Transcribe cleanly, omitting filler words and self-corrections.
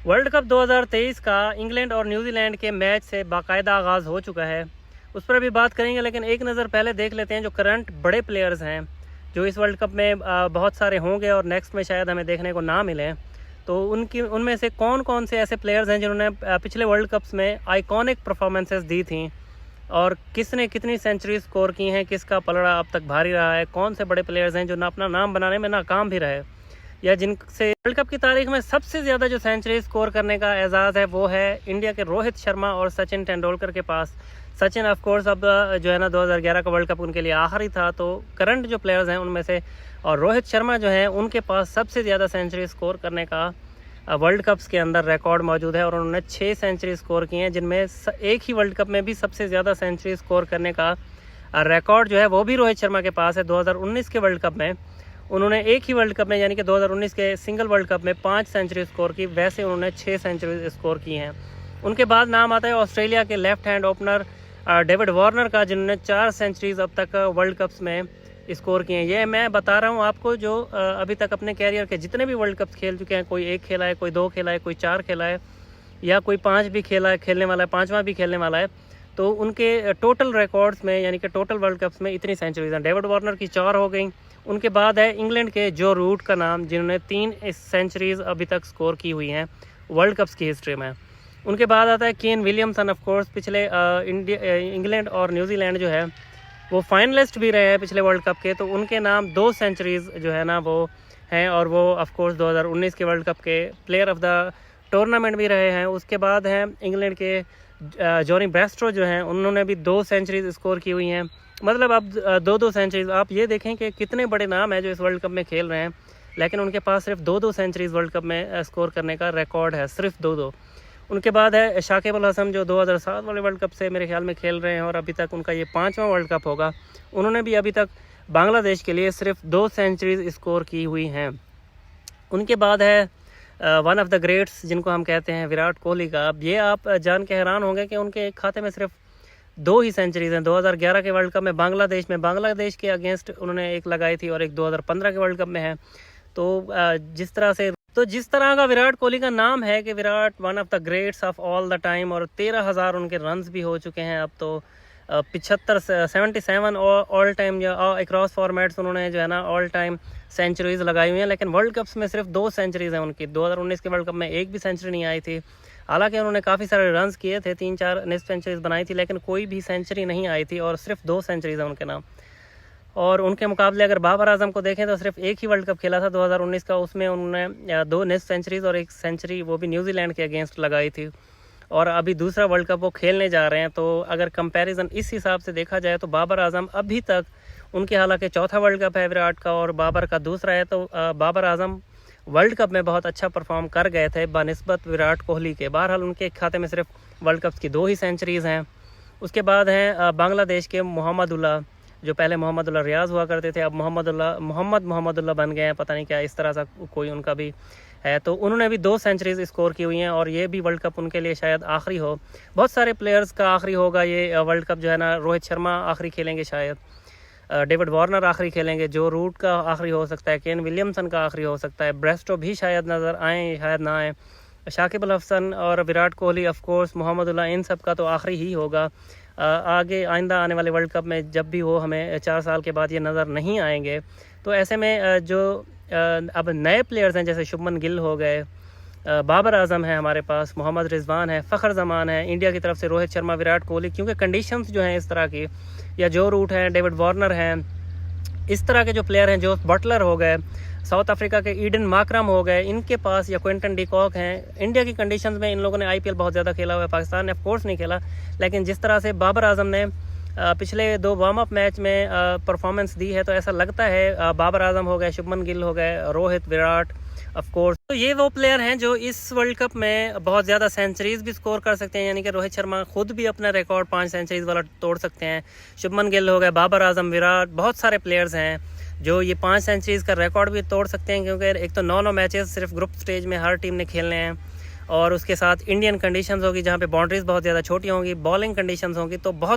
World cup 2023 का England और New Zealand के मैच से बाकायदा आगाज़ हो चुका है। उस पर भी बात करेंगे, लेकिन एक नज़र पहले देख लेते हैं जो करंट बड़े प्लेयर्स हैं जो इस वर्ल्ड कप में बहुत सारे होंगे और नेक्स्ट में शायद हमें देखने को ना मिलें। तो उनमें से कौन कौन से ऐसे प्लेयर्स हैं जिन्होंने पिछले वर्ल्ड कप्स में आइकॉनिक परफॉर्मेंसेस दी थी और किसने कितनी सेंचुरी स्कोर की हैं, किसका पलड़ा अब तक भारी रहा है, कौन से बड़े प्लेयर्स हैं जो ना अपना नाम बनाने में नाकाम भी रहे, या जिनसे वर्ल्ड कप की तारीख में सबसे ज़्यादा जो सेंचुरी स्कोर करने का एजाज़ है वो है इंडिया के रोहित शर्मा और सचिन तेंदुलकर के पास। सचिन ऑफ कोर्स अब जो है ना 2011 का वर्ल्ड कप उनके लिए आखिरी था, तो करंट जो प्लेयर्स हैं उनमें से और रोहित शर्मा जो हैं उनके पास सबसे ज़्यादा सेंचुरी स्कोर करने का वर्ल्ड कप्स के अंदर रिकॉर्ड मौजूद है और उन्होंने 6 सेंचुरी स्कोर की हैं, जिनमें एक ही वर्ल्ड कप में भी सबसे ज़्यादा सेंचुरी स्कोर करने का रिकॉर्ड जो है वो भी रोहित शर्मा के पास है। 2019 के वर्ल्ड कप में उन्होंने एक ही वर्ल्ड कप में यानी कि 2019 के सिंगल वर्ल्ड कप में 5 सेंचुरी स्कोर की, वैसे उन्होंने 6 सेंचुरी स्कोर की हैं। उनके बाद नाम आता है ऑस्ट्रेलिया के left hand opener David Warner का, जिन्होंने 4 सेंचुरीज अब तक वर्ल्ड कप्स में स्कोर किए हैं। ये मैं बता रहा हूँ आपको जो अभी तक अपने कैरियर के जितने भी वर्ल्ड कप्स खेल चुके हैं, कोई 1 खेला है, कोई 2 खेला है, कोई 4 खेला है, या कोई 5 भी खेला है, खेलने वाला है, 5वां भी खेलने वाला है, तो उनके टोटल रिकॉर्ड्स में यानी कि टोटल वर्ल्ड कप्स में इतनी सेंचुरीज हैं। डेविड वार्नर की 4 हो गई। उनके बाद है इंग्लैंड के जो रूट का नाम, जिन्होंने 3 सेंचुरीज अभी तक स्कोर की हुई हैं वर्ल्ड कप्स की हिस्ट्री में। उनके बाद आता है केन विलियमसन, ऑफ कोर्स पिछले इंग्लैंड और न्यूजीलैंड जो है वो फाइनलिस्ट भी रहे हैं पिछले वर्ल्ड कप के, तो उनके नाम 2 सेंचुरीज जो है ना वो हैं और वो ऑफ कोर्स 2019 के वर्ल्ड कप के प्लेयर ऑफ द टूर्नामेंट भी रहे हैं। उसके बाद हैं इंग्लैंड के जॉनी बेस्ट्रो जो हैं, उन्होंने भी 2 सेंचुरीज स्कोर की हुई हैं। मतलब अब 2-2 सेंचुरीज, आप ये देखें कि कितने बड़े नाम हैं जो इस वर्ल्ड कप में खेल रहे हैं, लेकिन उनके पास सिर्फ 2-2 सेंचुरीज वर्ल्ड कप में स्कोर करने का रिकॉर्ड है, सिर्फ 2-2। उनके बाद है शाकिब अल हसन जो 2007 वाले वर्ल्ड कप से मेरे ख्याल में खेल रहे हैं और अभी तक उनका ये 5वां वर्ल्ड कप होगा। उन्होंने भी अभी तक बांग्लादेश के लिए सिर्फ 2 सेंचुरीज स्कोर की हुई हैं। उनके बाद है वन ऑफ द ग्रेट्स जिनको हम कहते हैं विराट कोहली का। अब ये आप जान के हैरान होंगे कि उनके खाते में सिर्फ 2 ही सेंचुरीज हैं। 2011 के वर्ल्ड कप में बांग्लादेश के अगेंस्ट उन्होंने एक लगाई थी और एक 2015 के वर्ल्ड कप में है। तो जिस तरह का विराट कोहली का नाम है कि Virat one of the greats of all the time, और 13,000 उनके रन्स भी हो चुके हैं अब तो। 77 ऑल टाइम या अक्रॉस फॉर्मेट्स उन्होंने जो है ना ऑल टाइम सेंचुरीज लगाई हुई हैं, लेकिन वर्ल्ड कप्स में सिर्फ 2 सेंचुरीज हैं उनकी। 2019 के वर्ल्ड कप में एक भी सेंचुरी नहीं आई थी। हालांकि उन्होंने काफ़ी सारे रन्स किए थे, 3-4 नेस्ट सेंचुरीज बनाई थी, लेकिन कोई भी सेंचुरी नहीं आई थी और सिर्फ 2 सेंचुरीज हैं उनके नाम। और उनके मुकाबले अगर बाबर आजम को देखें तो सिर्फ एक ही वर्ल्ड कप खेला था 2019 का, उसमें उन्होंने 2 नेस्ट सेंचुरीज और 1 सेंचुरी वो भी न्यूजीलैंड के अगेंस्ट लगाई थी, और अभी दूसरा वर्ल्ड कप वो खेलने जा रहे हैं। तो अगर कंपैरिजन इस हिसाब से देखा जाए तो बाबर आजम अभी तक उनके हालांकि 4था वर्ल्ड कप है विराट का और बाबर का दूसरा है, तो बाबर आजम वर्ल्ड कप में बहुत अच्छा परफॉर्म कर गए थे बनिस्बत विराट कोहली के। बहरहाल उनके खाते में सिर्फ वर्ल्ड कप्स की 2 ही सेंचुरीज हैं। उसके बाद हैं बांग्लादेश के मोहम्मदुल्लाह, जो पहले मोहम्मदुल्लाह रियाज हुआ करते थे, अब मोहम्मदुल्लाह बन गए हैं, पता नहीं क्या इस तरह सा कोई उनका भी है। तो उन्होंने भी 2 सेंचुरीज स्कोर की हुई हैं और ये भी वर्ल्ड कप उनके लिए शायद आखिरी हो। बहुत सारे प्लेयर्स का आखिरी होगा ये वर्ल्ड कप जो है ना। रोहित शर्मा आखिरी खेलेंगे शायद, डेविड वार्नर आखिरी खेलेंगे, जो रूट का आखिरी हो सकता है, केन विलियमसन का आखिरी हो सकता है, ब्रेस्टो भी शायद नज़र आए शायद ना आए, शाकिब अल हसन और विराट कोहली, ऑफ कोर्स मोहम्मदुल्लाह, इन सब का तो आखिरी ही होगा। आगे आइंदा आने वाले वर्ल्ड कप में जब भी हो हमें 4 साल के बाद ये नज़र नहीं आएंगे। तो ऐसे में जो अब नए प्लेयर्स हैं जैसे शुभमन गिल हो गए, बाबर आजम है हमारे पास, मोहम्मद रिजवान है, फ़खर जमान है, इंडिया की तरफ से रोहित शर्मा, विराट कोहली, क्योंकि कंडीशंस जो हैं इस तरह की, या जो रूट हैं, डेविड वार्नर हैं, इस तरह के जो प्लेयर हैं, जो बटलर हो गए, साउथ अफ्रीका के ईडन माकरम हो गए, इनके पास, या क्विंटन डिकॉक हैं। इंडिया की कंडीशंस में इन लोगों ने IPL बहुत ज़्यादा खेला हुआ है, पाकिस्तान ने ऑफ कोर्स नहीं खेला, लेकिन जिस तरह से बाबर आजम ने पिछले 2 वार्म अप मैच में परफॉर्मेंस दी है, तो ऐसा लगता है बाबर आजम हो गए, शुभमन गिल हो गए, रोहित, विराट, ऑफ कोर्स। तो ये वो प्लेयर हैं जो इस वर्ल्ड कप में बहुत ज़्यादा सेंचुरीज भी स्कोर कर सकते हैं, यानी कि रोहित शर्मा खुद भी अपना रिकॉर्ड 5 सेंचुरीज वाला तोड़ सकते हैं। शुभमन गिल हो गए, बाबर आजम, विराट, बहुत सारे प्लेयर्स हैं जो ये 5 सेंचुरीज का रिकॉर्ड भी तोड़ सकते हैं, क्योंकि एक तो 9 मैचेस सिर्फ ग्रुप स्टेज में हर टीम ने खेलने हैं, और उसके साथ इंडियन कंडीशंस होगी जहाँ पे बाउंड्रीज बहुत ज़्यादा छोटी होंगी, बॉलिंग कंडीशंस होंगी, तो बहुत